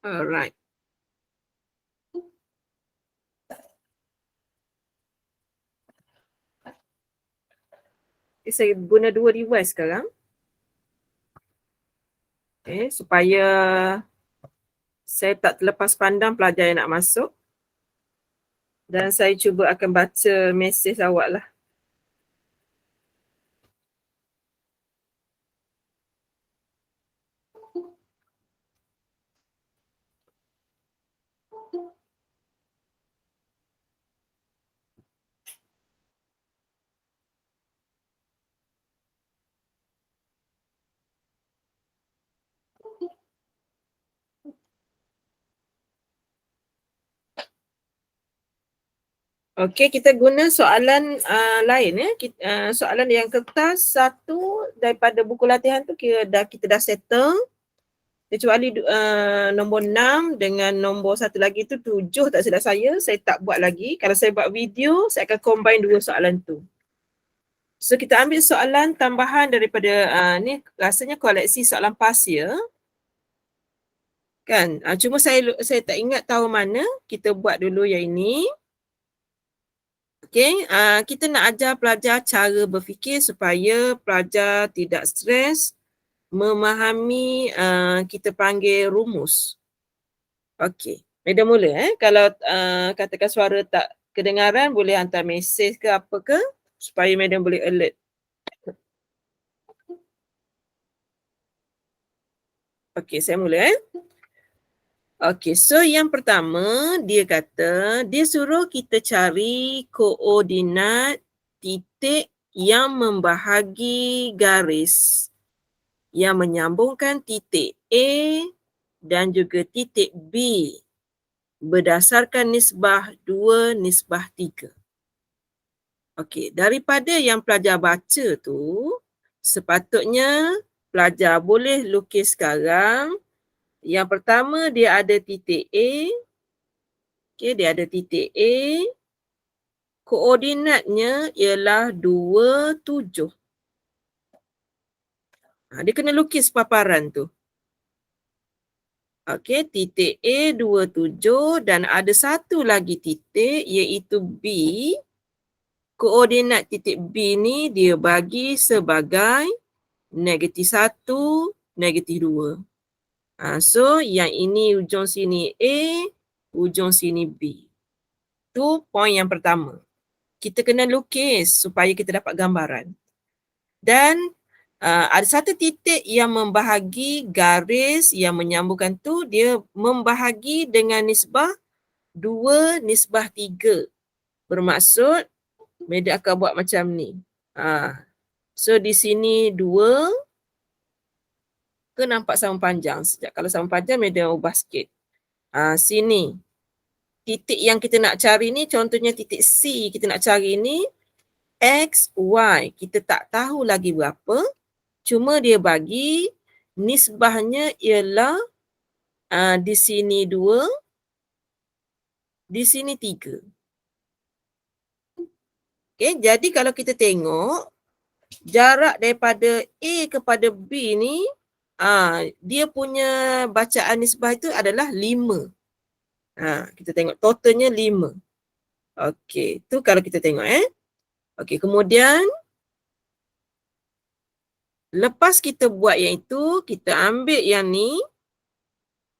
Alright. Saya guna dua device sekarang. Supaya saya tak terlepas pandang pelajar yang nak masuk. Dan saya cuba akan baca mesej awak lah. Okey, kita guna soalan lain ya. Soalan yang kertas satu daripada buku latihan tu kita dah settle. Kecuali nombor 6 dengan nombor satu lagi tu 7 tak silap saya tak buat lagi. Kalau saya buat video, saya akan combine dua soalan tu. So kita ambil soalan tambahan daripada ni rasanya koleksi soalan past year. Kan? Cuma saya tak ingat tahu mana. Kita buat dulu yang ini. Okey, kita nak ajar pelajar cara berfikir supaya pelajar tidak stres memahami kita panggil rumus. Okey, Madam mula Kalau katakan suara tak kedengaran boleh hantar mesej ke apa ke supaya Madam boleh alert. Okey, saya mula Okey, so yang pertama dia kata dia suruh kita cari koordinat titik yang membahagi garis yang menyambungkan titik A dan juga titik B berdasarkan nisbah 2 nisbah 3. Okey, daripada yang pelajar baca tu sepatutnya pelajar boleh lukis sekarang. Yang pertama dia ada titik A. Okey, dia ada titik A. Koordinatnya ialah 2, 7. Dia kena lukis paparan tu. Okey, titik A 27 dan ada satu lagi titik iaitu B. Koordinat titik B ni dia bagi sebagai -1, -2. So yang ini ujung sini A, ujung sini B. Tu poin yang pertama. Kita kena lukis supaya kita dapat gambaran. Dan ada satu titik yang membahagi garis yang menyambungkan tu dia membahagi dengan nisbah 2 nisbah 3. Bermaksud Madam akan buat macam ni. So di sini 2 ke nampak sama panjang. Sekejap, kalau sama panjang Madam ubah sikit. Sini. Titik yang kita nak cari ni contohnya titik C kita nak cari ni X, Y. Kita tak tahu lagi berapa. Cuma dia bagi nisbahnya ialah di sini 2, di sini 3. Okay, jadi kalau kita tengok jarak daripada A kepada B ni dia punya bacaan nisbah itu adalah 5. Kita tengok totalnya 5. Okey, tu kalau kita tengok Okey, kemudian lepas kita buat yang itu, kita ambil yang ni.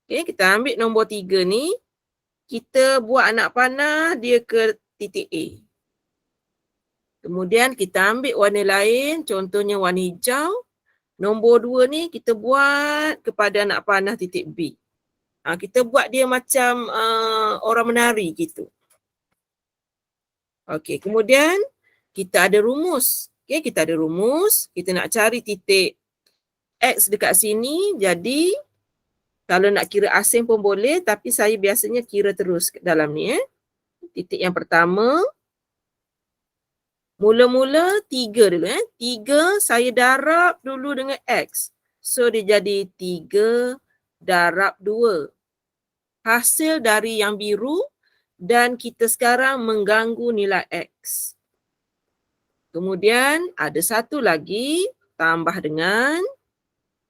Okey, kita ambil nombor 3 ni. Kita buat anak panah dia ke titik A. Kemudian kita ambil warna lain, contohnya warna hijau. Nombor 2 ni kita buat kepada anak panah titik B. Kita buat dia macam orang menari gitu. Okey, kemudian kita ada rumus. Okey, kita ada rumus. Kita nak cari titik X dekat sini. Jadi, kalau nak kira asing pun boleh. Tapi saya biasanya kira terus dalam ni. Titik yang pertama. Mula-mula 3 dulu. 3 saya darab dulu dengan X. So, dia jadi 3 darab 2. Hasil dari yang biru. Dan kita sekarang mengganggu nilai X. Kemudian ada satu lagi tambah dengan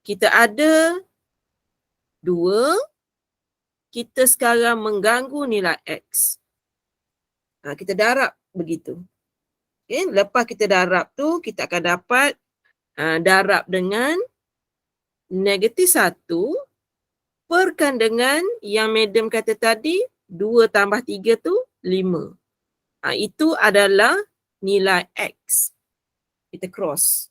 kita ada 2, kita sekarang mengganggu nilai X. Kita darab begitu. Okay, lepas kita darab tu, kita akan dapat darab dengan -1 perkan dengan yang madam kata tadi, 2 tambah 3 tu 5. Itu adalah nilai X. Kita cross.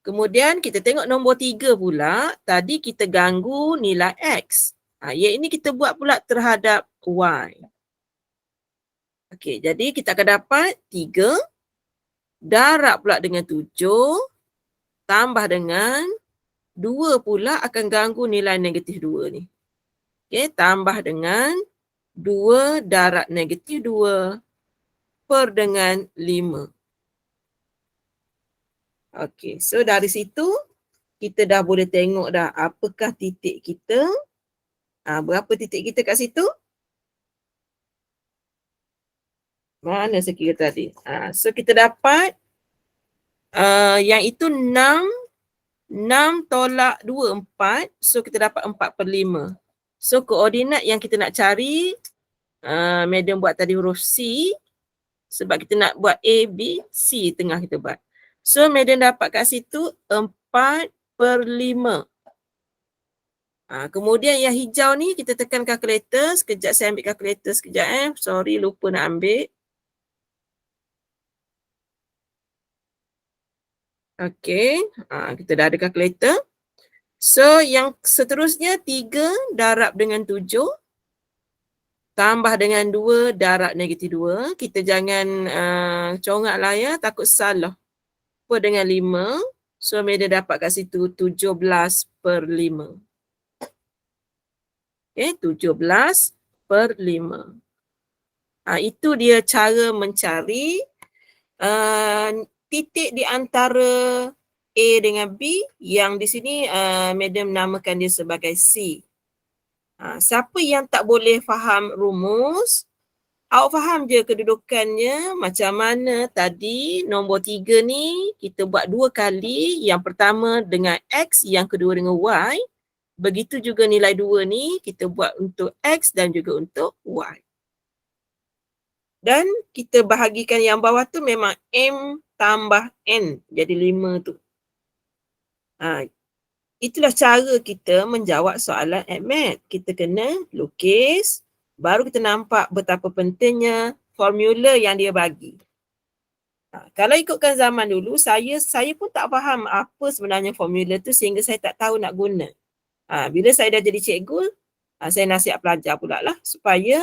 Kemudian kita tengok nombor 3 pula, tadi kita ganggu nilai X. Yang ini kita buat pula terhadap Y. Okey, jadi kita akan dapat 3 darab pula dengan 7 tambah dengan 2 pula akan ganggu nilai -2 ni. Okey, tambah dengan 2 darab -2 per dengan 5. Okey, so dari situ kita dah boleh tengok dah apakah titik kita. Berapa titik kita kat situ? Mana saya kira tadi? So kita dapat yang itu 6 tolak 2, 4. So kita dapat 4/5. So koordinat yang kita nak cari, madam buat tadi huruf C. Sebab kita nak buat A, B, C tengah kita buat. So madam dapat kat situ 4/5. Kemudian yang hijau ni kita tekan kalkulator. Sekejap saya ambil kalkulator sekejap. Sorry lupa nak ambil. Okey, kita dah ada kalkulator. So yang seterusnya 3 darab dengan 7 tambah dengan 2 darab -2. Kita jangan congak lah ya, takut salah. Per dengan 5. So Meda dapat kat situ 17/5. Okay, 17/5. Itu dia cara mencari titik di antara A dengan B yang di sini madam namakan dia sebagai C. Siapa yang tak boleh faham rumus, awak faham je kedudukannya macam mana tadi nombor 3 ni kita buat 2 kali. Yang pertama dengan X, yang kedua dengan Y. Begitu juga nilai 2 ni kita buat untuk X dan juga untuk Y. Dan kita bahagikan yang bawah tu memang M tambah N. Jadi 5 tu. Itulah cara kita menjawab soalan AdMath. Kita kena lukis. Baru kita nampak betapa pentingnya formula yang dia bagi. Kalau ikutkan zaman dulu, saya pun tak faham apa sebenarnya formula tu sehingga saya tak tahu nak guna. Bila saya dah jadi cikgu, saya nasihat pelajar pula lah supaya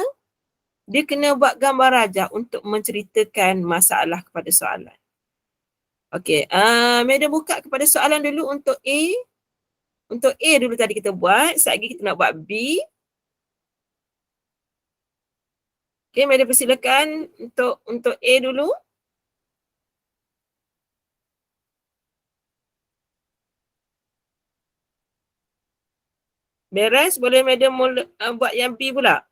dia kena buat gambar rajah untuk menceritakan masalah kepada soalan. Okey, madam buka kepada soalan dulu untuk A. Untuk A dulu tadi kita buat, sekejap lagi kita nak buat B. Okey, madam persilakan untuk A dulu. Beres, boleh madam buat yang B pula?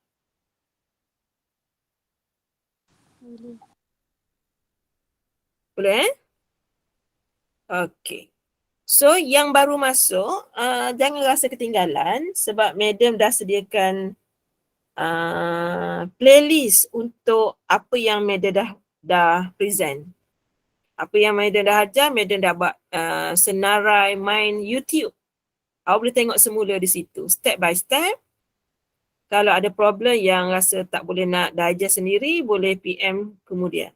Boleh Okey. So yang baru masuk, jangan rasa ketinggalan sebab madam dah sediakan playlist untuk apa yang madam dah present. Apa yang madam dah ajar, madam dah buat senarai main YouTube. Awak boleh tengok semula di situ, step by step. Kalau ada problem yang rasa tak boleh nak digest sendiri, boleh PM kemudian.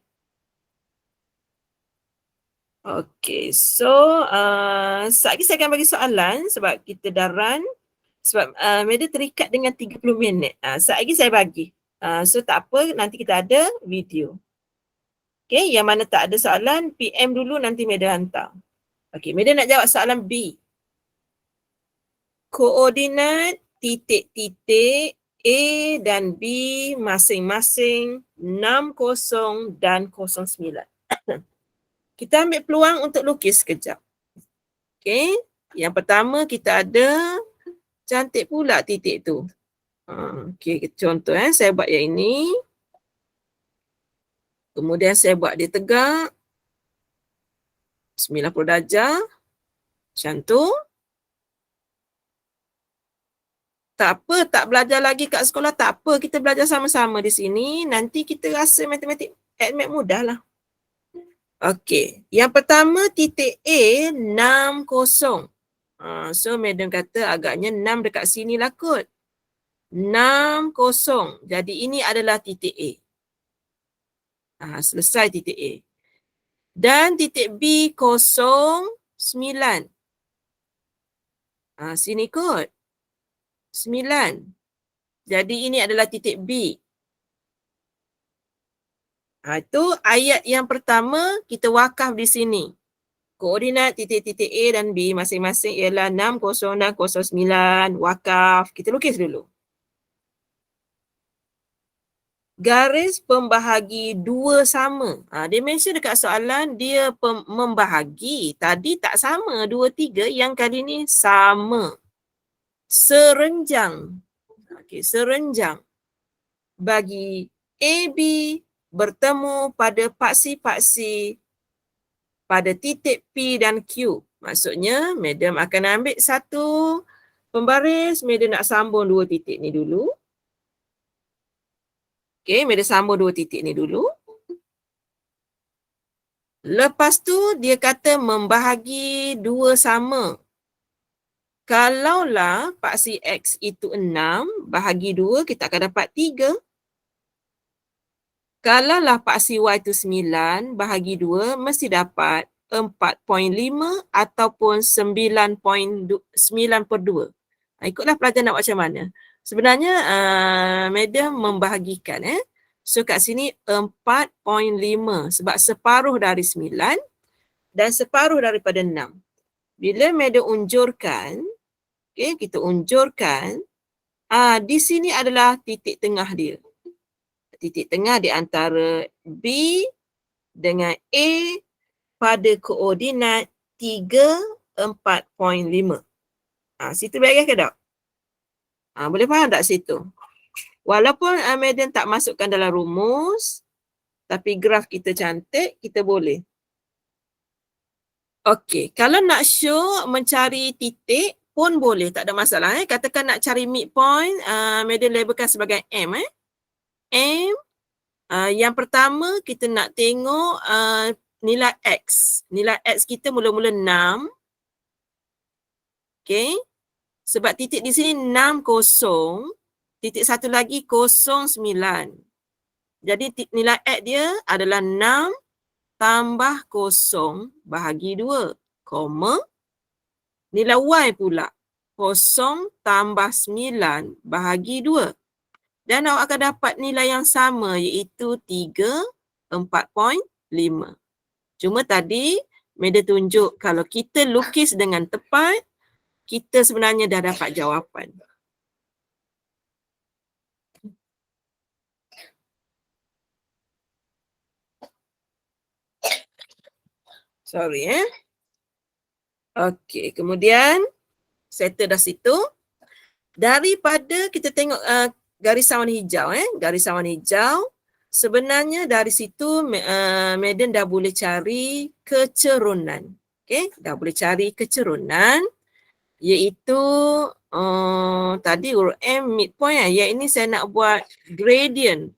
Okay, so sekejap lagi saya akan bagi soalan sebab kita dah run. Sebab madam terikat dengan 30 minit. Sekejap lagi saya bagi. So tak apa, nanti kita ada video. Okay, yang mana tak ada soalan, PM dulu nanti madam hantar. Okay, madam nak jawab soalan B. Koordinat titik-titik A dan B masing-masing 60 dan 09. Kita ambil peluang untuk lukis sekejap. Okay, yang pertama kita ada, cantik pula titik tu. Okay, contoh saya buat yang ini. Kemudian saya buat dia tegak. 90 darjah. Macam tu. Tak apa, tak belajar lagi kat sekolah, tak apa. Kita belajar sama-sama di sini. Nanti kita rasa matematik admat mudah lah. Okey, yang pertama titik A 60. So, madam kata agaknya 6 dekat sini lah kot. 60. Jadi ini adalah titik A. Selesai titik A. Dan titik B 09. Sini kot. 9. Jadi ini adalah titik B. Itu ayat yang pertama kita wakaf di sini. Koordinat titik-titik A dan B masing-masing ialah 60 dan 09. Wakaf. Kita lukis dulu. Garis pembahagi dua sama. Dia mention dekat soalan dia membahagi. Tadi tak sama 2, 3. Yang kali ni sama. Serenjang. Okey, serenjang. Bagi AB bertemu pada paksi-paksi pada titik P dan Q. Maksudnya, madam akan ambil satu pembaris, madam nak sambung dua titik ni dulu. Okey, madam sambung dua titik ni dulu. Lepas tu, dia kata membahagi dua sama. Kalaulah paksi X itu 6, bahagi 2, kita akan dapat 3. Kalaulah paksi Y itu 9, bahagi 2, mesti dapat 4.5 ataupun 9.9/2. Ikutlah pelajar nak buat macam mana. Sebenarnya, madam membahagikan. So, kat sini 4.5 sebab separuh dari 9 dan separuh daripada 6. Bila madam unjurkan, okay, kita unjurkan, di sini adalah titik tengah dia. Titik tengah di antara B dengan A pada koordinat 3, 4.5. Situ beres ke tak? Boleh faham tak situ? Walaupun madam tak masukkan dalam rumus, tapi graf kita cantik, kita boleh. Okey, kalau nak show mencari titik pun boleh, tak ada masalah. Katakan nak cari midpoint, madam labelkan sebagai M. M, yang pertama kita nak tengok nilai X. Nilai X kita mula-mula 6. Okay. Sebab titik di sini 60, titik satu lagi 09. Jadi nilai X dia adalah 6 tambah 0 bahagi 2, koma. Nilai Y pula 0 tambah 9 bahagi 2. Dan awak akan dapat nilai yang sama iaitu 3, 4.5. Cuma tadi, madam tunjuk kalau kita lukis dengan tepat, kita sebenarnya dah dapat jawapan. Sorry Okey, kemudian settle dah situ. Daripada kita tengok garisan warna hijau garisan warna hijau, sebenarnya dari situ madam dah boleh cari kecerunan. Okey, dah boleh cari kecerunan iaitu tadi huruf M midpoint yang ini saya nak buat gradient.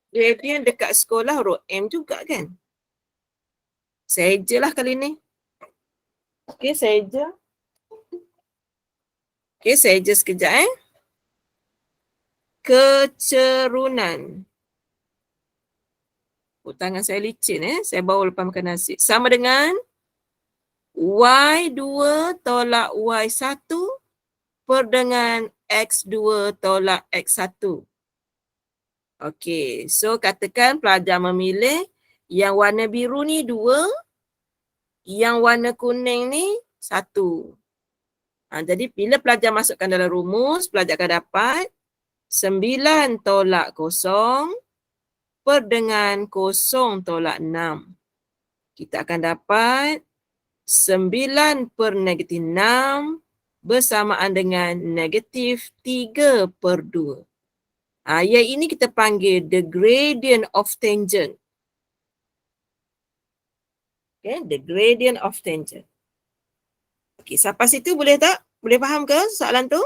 Gradient dekat sekolah huruf M juga kan? Saya je lah kali ni. Okey, saya je. Okey, saya je sekejap Kecerunan. Tangan saya licin saya bawa lepas makan nasi. Sama dengan Y2 tolak Y1 per dengan X2 tolak X1. Okey, so katakan pelajar memilih yang warna biru ni 2, yang warna kuning ni 1. Jadi bila pelajar masukkan dalam rumus, pelajar akan dapat 9 tolak 0 per dengan 0 tolak 6. Kita akan dapat 9 per negatif 6 bersamaan dengan negatif 3 per 2. Yang ini kita panggil the gradient of tangent. Okay, the gradient of tangent. Okay, sampai situ boleh tak? Boleh faham ke soalan tu?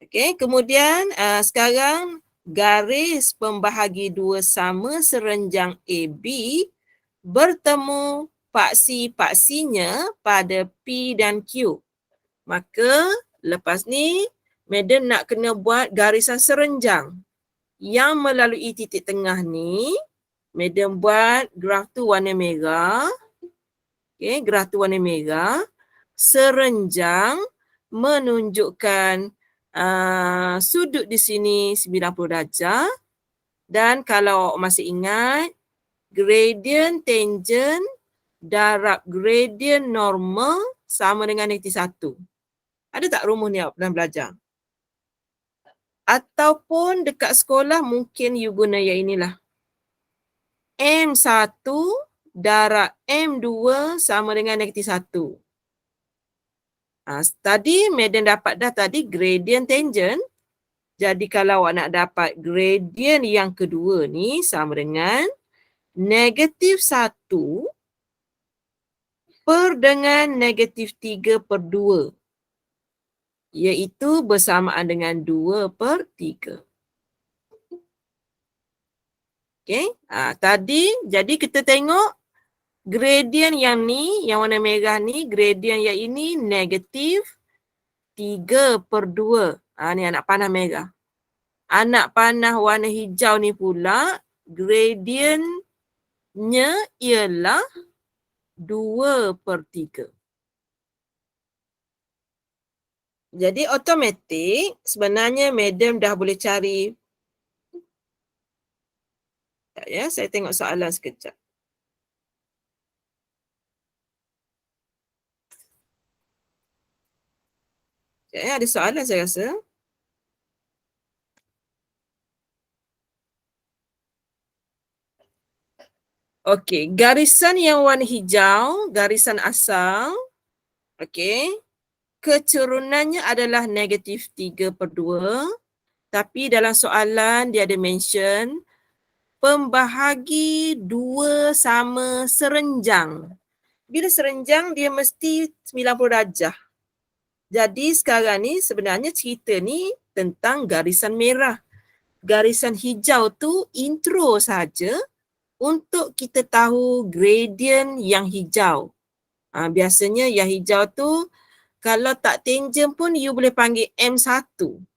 Okey, kemudian sekarang garis pembahagi dua sama serenjang AB bertemu paksi-paksinya pada P dan Q. Maka lepas ni Madam nak kena buat garisan serenjang yang melalui titik tengah ni. Madam buat graf tu warna merah. Okey, graf tu warna merah. Serenjang menunjukkan sudut di sini 90 darjah. Dan kalau masih ingat, gradient tangent darab gradient normal sama dengan negatif 1. Ada tak rumus ni awak pernah belajar? Ataupun dekat sekolah mungkin you guna yang inilah. M1 darab M2 sama dengan negatif 1. Tadi Madam dapat dah tadi gradient tangent. Jadi kalau awak nak dapat gradient yang kedua ni sama dengan negatif 1 per dengan negatif 3/2. Iaitu bersamaan dengan 2/3. Okey, tadi jadi kita tengok gradient yang ni, yang warna merah ni, gradient yang ini negatif 3/2. Ni anak panah merah. Anak panah warna hijau ni pula, gradientnya ialah 2/3. Jadi automatik sebenarnya Madam dah boleh cari. Sekejap ya, saya tengok soalan sekejap. Sekejap ya, ada soalan saya rasa. Okey, garisan yang warna hijau, garisan asal. Okey. Kecerunannya adalah negatif 3/2. Tapi dalam soalan dia ada mention pembahagi dua sama serenjang. Bila serenjang dia mesti 90 darjah. Jadi sekarang ni sebenarnya cerita ni tentang garisan merah. Garisan hijau tu intro saja untuk kita tahu gradient yang hijau. Biasanya yang hijau tu kalau tak tangent pun you boleh panggil M1.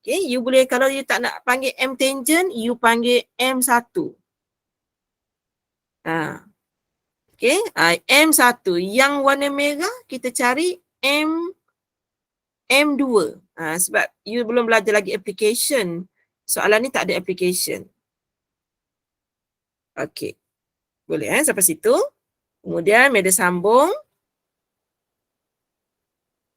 Okay, you boleh, kalau you tak nak panggil M tangent, you panggil M1. Okay, M1. Yang warna merah kita cari M2. Sebab you belum belajar lagi application. Soalan ni tak ada application. Okay. Boleh sampai situ. Kemudian Madam sambung.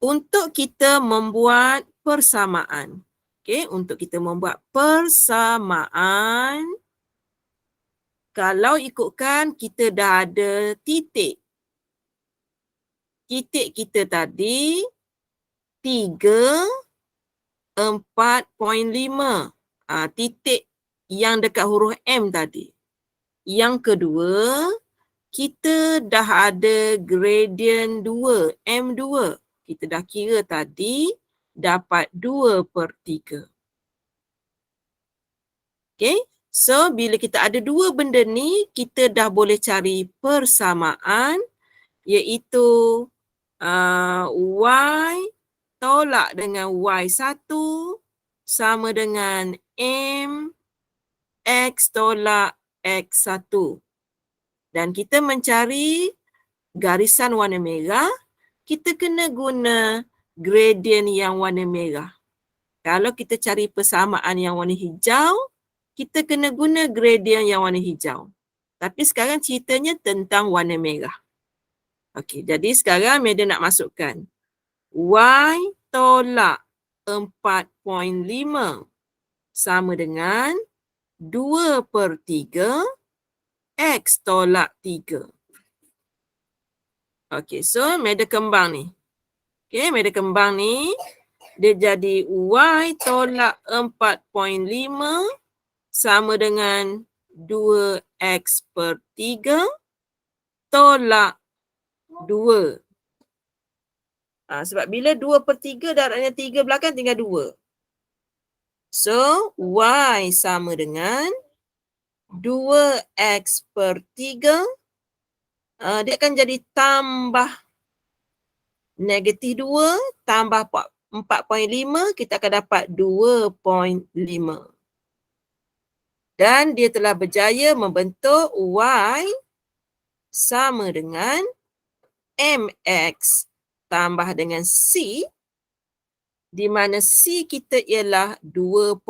Untuk kita membuat persamaan. Okay, untuk kita membuat persamaan. Kalau ikutkan kita dah ada titik. Titik kita tadi 3, 4.5. Titik yang dekat huruf M tadi. Yang kedua, kita dah ada gradient 2, M2. Kita dah kira tadi dapat 2/3. Okay. So, bila kita ada dua benda ni, kita dah boleh cari persamaan iaitu Y tolak dengan Y1 sama dengan M X tolak X1. Dan kita mencari garisan warna merah, kita kena guna gradient yang warna merah. Kalau kita cari persamaan yang warna hijau, kita kena guna gradient yang warna hijau. Tapi sekarang ceritanya tentang warna merah. Okey, jadi sekarang Madam nak masukkan Y tolak 4.5 sama dengan 2/3 X tolak 3. Okey, so Madam kembang ni. Okey, Madam kembang ni dia jadi Y tolak 4.5 sama dengan 2x/3 tolak 2. Sebab bila 2/3 darabnya 3 belakang tinggal 2. So, Y sama dengan 2X per 3. Dia akan jadi tambah negatif 2 tambah 4.5, kita akan dapat 2.5. Dan dia telah berjaya membentuk Y sama dengan MX tambah dengan C, di mana C kita ialah 2.5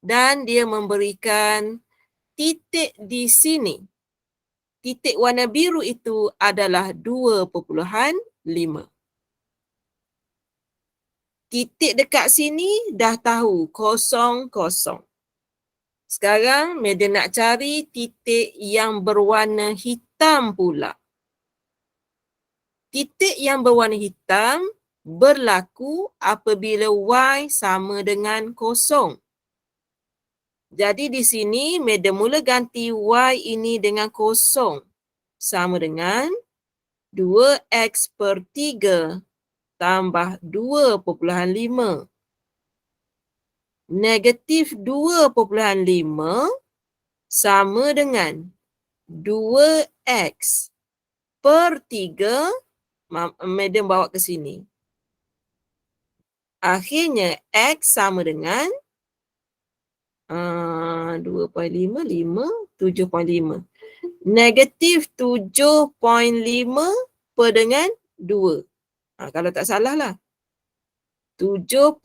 dan dia memberikan titik di sini. Titik warna biru itu adalah 2.5. Titik dekat sini dah tahu 0, 0. Sekarang Madam nak cari titik yang berwarna hitam pula. Titik yang berwarna hitam berlaku apabila Y sama dengan 0. Jadi di sini Madam mula ganti Y ini dengan 0. Sama dengan 2X per 3 tambah 2.5. Negatif 2.5 sama dengan 2X per 3. Madam bawa ke sini. Akhirnya X sama dengan 2.5, 7.5. Negatif 7.5 per dengan 2. Kalau tak salah lah. 7.5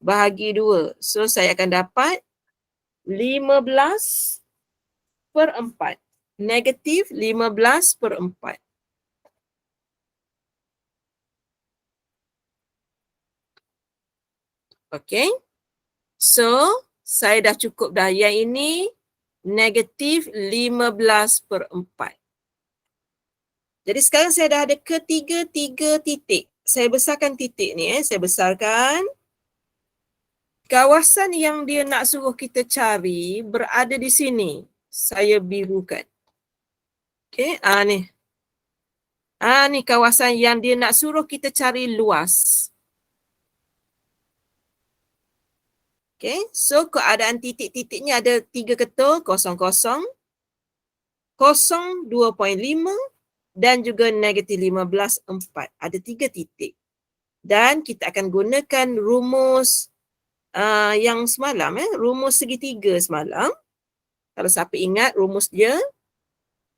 bahagi 2. So, saya akan dapat 15 per 4. Negatif 15 per 4. Okay. So, saya dah cukup dah. Yang ini negatif 15 per 4. Jadi sekarang saya dah ada ketiga-tiga titik. Saya besarkan titik ni. Saya besarkan. Kawasan yang dia nak suruh kita cari berada di sini. Saya birukan. Okay, ni. Ni kawasan yang dia nak suruh kita cari luas. Okay, so keadaan titik-titiknya ada 3 ketul, 0, 0, 0, 2.5 dan juga negatif 15, 4. Ada 3 titik. Dan kita akan gunakan rumus yang semalam, rumus segitiga semalam. Kalau siapa ingat rumus dia,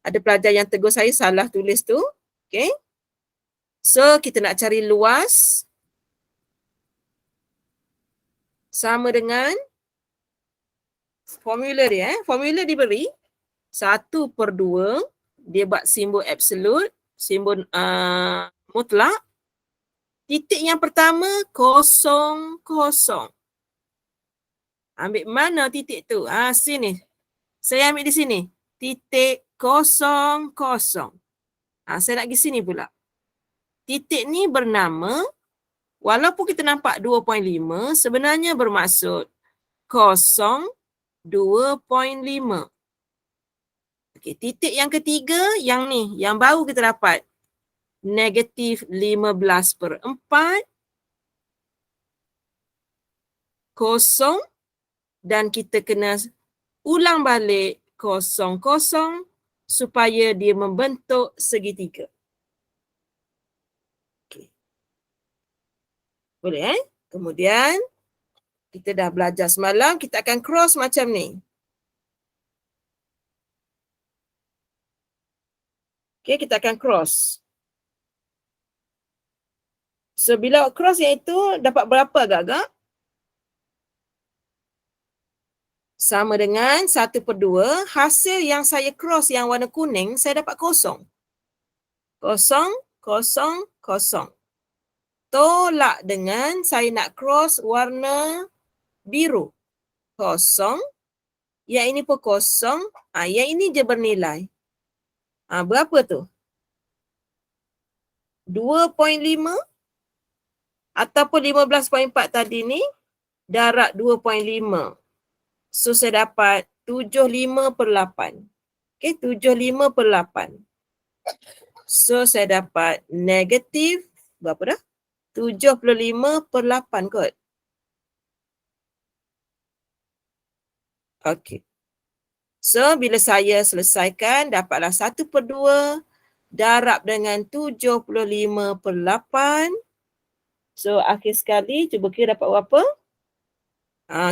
ada pelajar yang tegur saya salah tulis tu. Okay. So, kita nak cari luas sama dengan formula dia. Formula diberi 1/2, dia buat simbol absolute, simbol mutlak. Titik yang pertama 0, 0. Ambil mana titik tu? Sini. Saya ambil di sini. Titik 0, 0. Saya nak pergi sini pula. Titik ni bernama, walaupun kita nampak 2.5, sebenarnya bermaksud 0, 2.5. Okey, titik yang ketiga, yang ni, yang baru kita dapat. Negatif 15 per 4. 0. Dan kita kena ulang balik 0, 0 supaya dia membentuk segitiga. Okay. Boleh Kemudian kita dah belajar semalam, kita akan cross macam ni. Okay, kita akan cross. So, bila cross yang itu dapat berapa agak-agak? Sama dengan 1/2. Hasil yang saya cross yang warna kuning, saya dapat 0. 0, 0, 0. Tolak dengan saya nak cross warna biru. 0. Yang ini pun 0. Yang ini je bernilai. Berapa tu? 2.5 ataupun 15.4 tadi ni darab 2.5. So saya dapat 75/8. Okay, 75/8. So saya dapat negatif berapa dah? 75/8 kot. Okey. So, bila saya selesaikan, dapatlah 1/2 darab dengan 75/8. So, akhir sekali, cuba kira dapat berapa?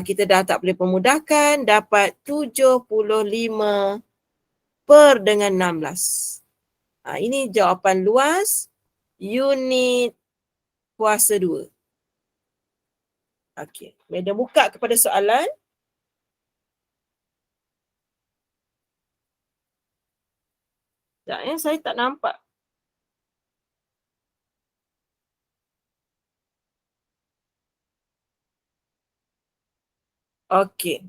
Kita dah tak boleh pemudahkan, dapat 75/16. Ini jawapan luas unit kuasa 2. Okey, media buka kepada soalan. Sekejap saya tak nampak. Okey.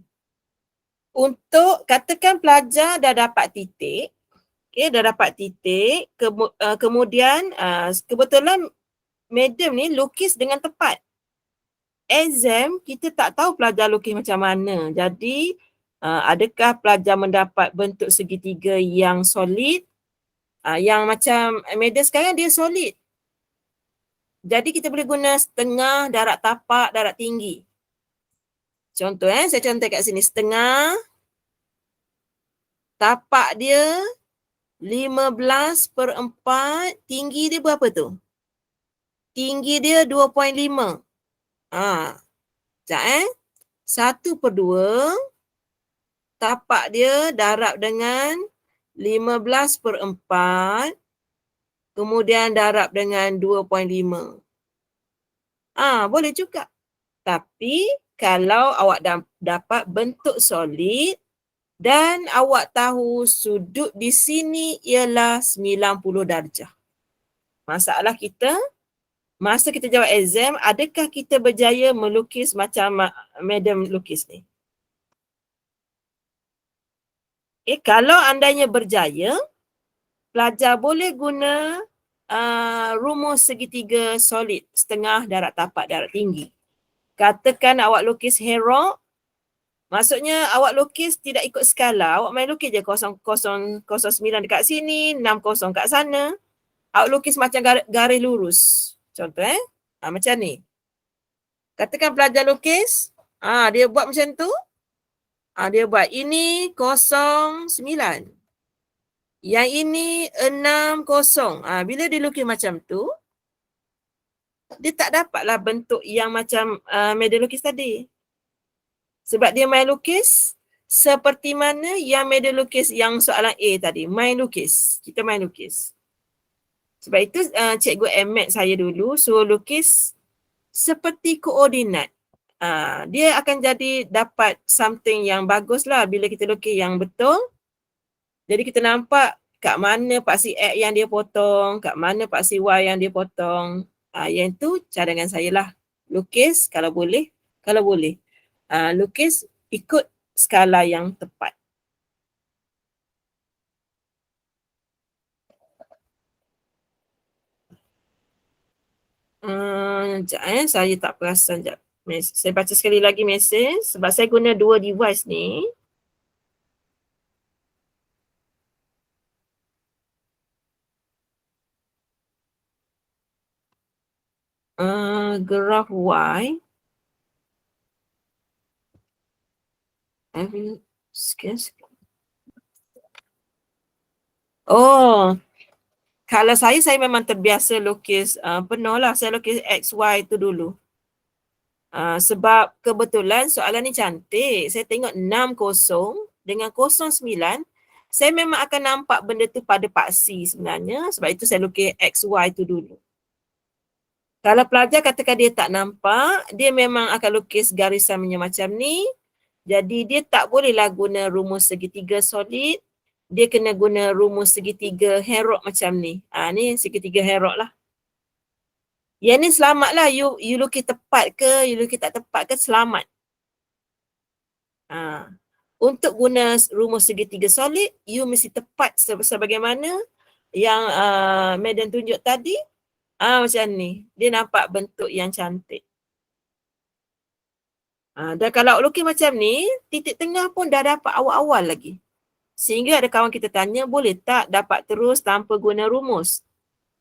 Untuk katakan pelajar dah dapat titik, dah dapat titik, kemudian kebetulan madam ni lukis dengan tepat. Exam kita tak tahu pelajar lukis macam mana. Jadi adakah pelajar mendapat bentuk segitiga yang solid? Yang macam madam sekarang dia solid. Jadi kita boleh guna setengah, darat tapak, darat tinggi. Contoh saya contoh kat sini, setengah, tapak dia 15/4, tinggi dia berapa tu? Tinggi dia 2.5. Sekejap 1/2, tapak dia darab dengan 15/4, kemudian darab dengan 2.5. Boleh juga. Tapi kalau awak dapat bentuk solid dan awak tahu sudut di sini ialah 90 darjah. Masalah kita, masa kita jawab exam, adakah kita berjaya melukis macam madam lukis ni? Kalau andainya berjaya, pelajar boleh guna rumus segitiga solid, setengah, darat tapak, darat tinggi. Katakan awak lukis herok, maksudnya awak lukis tidak ikut skala, awak main lukis je 0,0,09 dekat sini, 60 kat sana. Awak lukis macam garis lurus. Contoh macam ni. Katakan pelajar lukis, dia buat macam tu. Dia buat ini 0,9. Yang ini 60. Bila dia lukis macam tu, dia tak dapatlah bentuk yang macam madam lukis tadi. Sebab dia main lukis seperti mana yang madam lukis yang soalan A tadi. Main lukis. Kita main lukis. Sebab itu cikgu Ahmed saya dulu suruh lukis seperti koordinat. Dia akan jadi dapat something yang bagus lah bila kita lukis yang betul. Jadi kita nampak kat mana paksi X yang dia potong, kat mana paksi Y yang dia potong. Yang tu cadangan saya lah. Lukis kalau boleh. Lukis ikut skala yang tepat. Sekejap saya tak perasan sekejap. Saya baca sekali lagi mesej sebab saya guna dua device ni. Graf Y. Kalau saya memang terbiasa lukis penuh lah. Saya lukis XY tu dulu. Sebab kebetulan soalan ni cantik. Saya tengok 60 dengan 09. Saya memang akan nampak benda tu pada paksi sebenarnya. Sebab itu saya lukis XY tu dulu. Kalau pelajar katakan dia tak nampak, dia memang akan lukis garisan macam ni. Jadi dia tak bolehlah guna rumus segitiga solid. Dia kena guna rumus segitiga herok macam ni. Ni segitiga herok lah. Yang ni selamat lah. You lukis tepat ke, you lukis tak tepat ke, selamat. Untuk guna rumus segitiga solid, you mesti tepat sebagaimana yang madam tunjuk tadi. Macam ni. Dia nampak bentuk yang cantik. Dan kalau lukis macam ni, titik tengah pun dah dapat awal-awal lagi. Sehingga ada kawan kita tanya, boleh tak dapat terus tanpa guna rumus?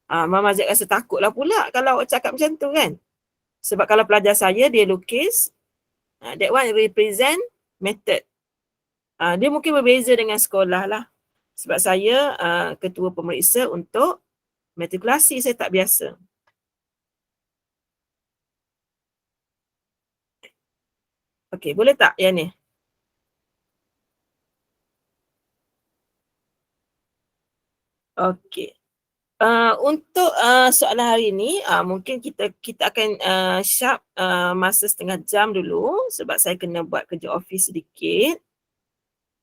Mama Zaid rasa takut lah pula kalau awak cakap macam tu kan. Sebab kalau pelajar saya, dia lukis, that one represent method. Dia mungkin berbeza dengan sekolah lah. Sebab saya ketua pemeriksa untuk matrikulasi, saya tak biasa. Okey, boleh tak yang ni? Okey. Untuk soalan hari ni, mungkin kita akan sharp masa setengah jam dulu sebab saya kena buat kerja office sedikit.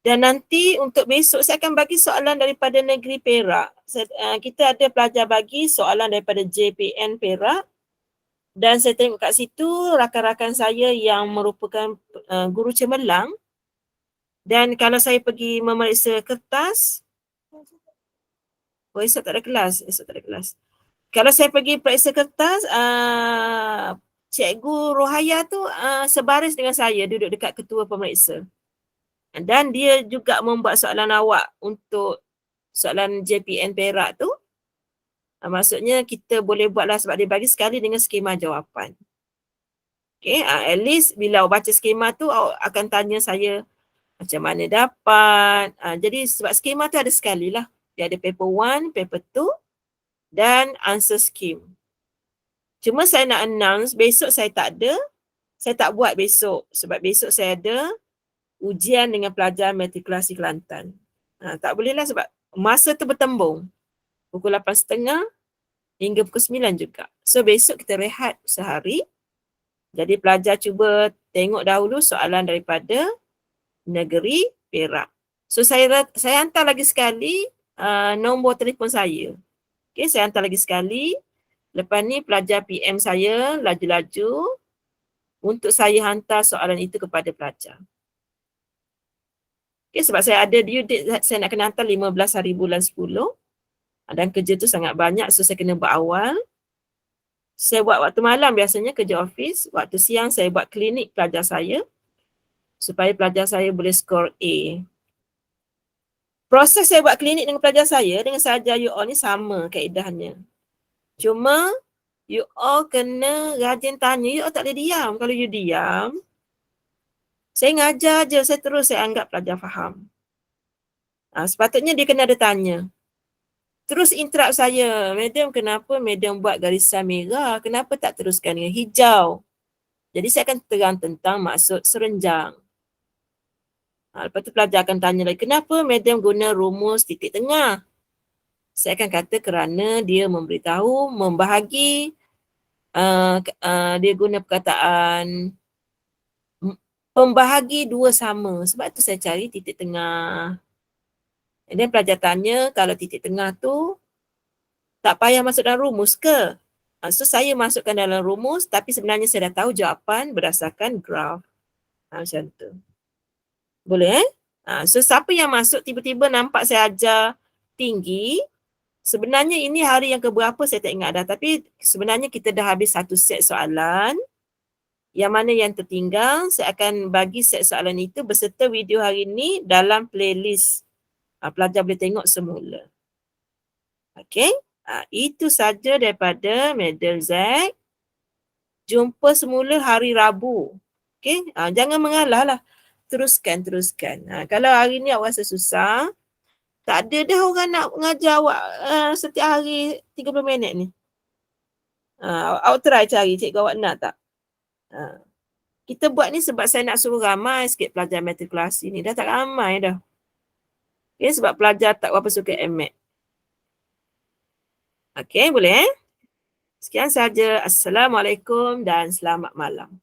Dan nanti untuk besok saya akan bagi soalan daripada negeri Perak. Kita ada pelajar bagi soalan daripada JPN Perak. Dan saya tengok kat situ rakan-rakan saya yang merupakan guru cemerlang. Dan kalau saya pergi memeriksa kertas, esok tak ada kelas. Kalau saya pergi periksa kertas, Cikgu Rohaya tu sebaris dengan saya duduk dekat ketua pemeriksa. Dan dia juga membuat soalan awak untuk soalan JPN Perak tu. Maksudnya kita boleh buatlah sebab dia bagi sekali dengan skema jawapan. Okay, at least bila awak baca skema tu, awak akan tanya saya macam mana dapat. Jadi sebab skema tu ada sekali lah. Dia ada paper 1, paper 2 dan answer scheme. Cuma saya nak announce besok saya tak ada. Saya tak buat besok sebab besok saya ada ujian dengan pelajar matrikulasi Kelantan. Tak boleh lah sebab masa tu bertembung. Pukul 8.30 hingga pukul 9 juga. So besok kita rehat sehari. Jadi pelajar cuba tengok dahulu soalan daripada negeri Perak. So saya hantar lagi sekali nombor telefon saya. Okay, saya hantar lagi sekali. Lepas ni pelajar PM saya laju-laju untuk saya hantar soalan itu kepada pelajar. Okay, sebab saya ada due date, saya nak kena hantar 15 hari bulan 10. Dan kerja tu sangat banyak, so saya kena buat awal. Saya buat waktu malam biasanya kerja office. Waktu siang saya buat klinik pelajar saya supaya pelajar saya boleh skor A. Proses saya buat klinik dengan pelajar saya dengan sahaja you all ni sama kaedahnya. Cuma you all kena rajin tanya. You all tak boleh diam. Kalau you diam, saya ngajar je, saya anggap pelajar faham. Sepatutnya dia kena ada tanya. Terus interrupt saya, madam kenapa madam buat garisan merah? Kenapa tak teruskan dengan hijau? Jadi saya akan terang tentang maksud serenjang. Lepas tu pelajar akan tanya lagi, kenapa madam guna rumus titik tengah? Saya akan kata kerana dia memberitahu, membahagi, dia guna perkataan pembahagi dua sama. Sebab tu saya cari titik tengah. Dan pelajar tanya, kalau titik tengah tu tak payah masuk dalam rumus ke? So saya masukkan dalam rumus tapi sebenarnya saya dah tahu jawapan berdasarkan graf. Macam tu. Boleh So siapa yang masuk tiba-tiba nampak saya ajar tinggi, sebenarnya ini hari yang keberapa saya tak ingat dah, tapi sebenarnya kita dah habis satu set soalan. Yang mana yang tertinggal, saya akan bagi set soalan itu beserta video hari ini dalam playlist. Pelajar boleh tengok semula. Okey, itu saja daripada Medal Z. Jumpa semula hari Rabu. Okey, jangan mengalah lah. Teruskan. Kalau hari ni awak rasa susah, tak ada dah orang nak mengajar awak setiap hari 30 minit ni. Awak try cari cikgu awak nak tak? Kita buat ni sebab saya nak suruh ramai sikit pelajar matrikulasi ni. Dah tak ramai dah. Okay, sebab pelajar tak berapa suka MMAT. Okey, boleh Sekian saja. Assalamualaikum dan selamat malam.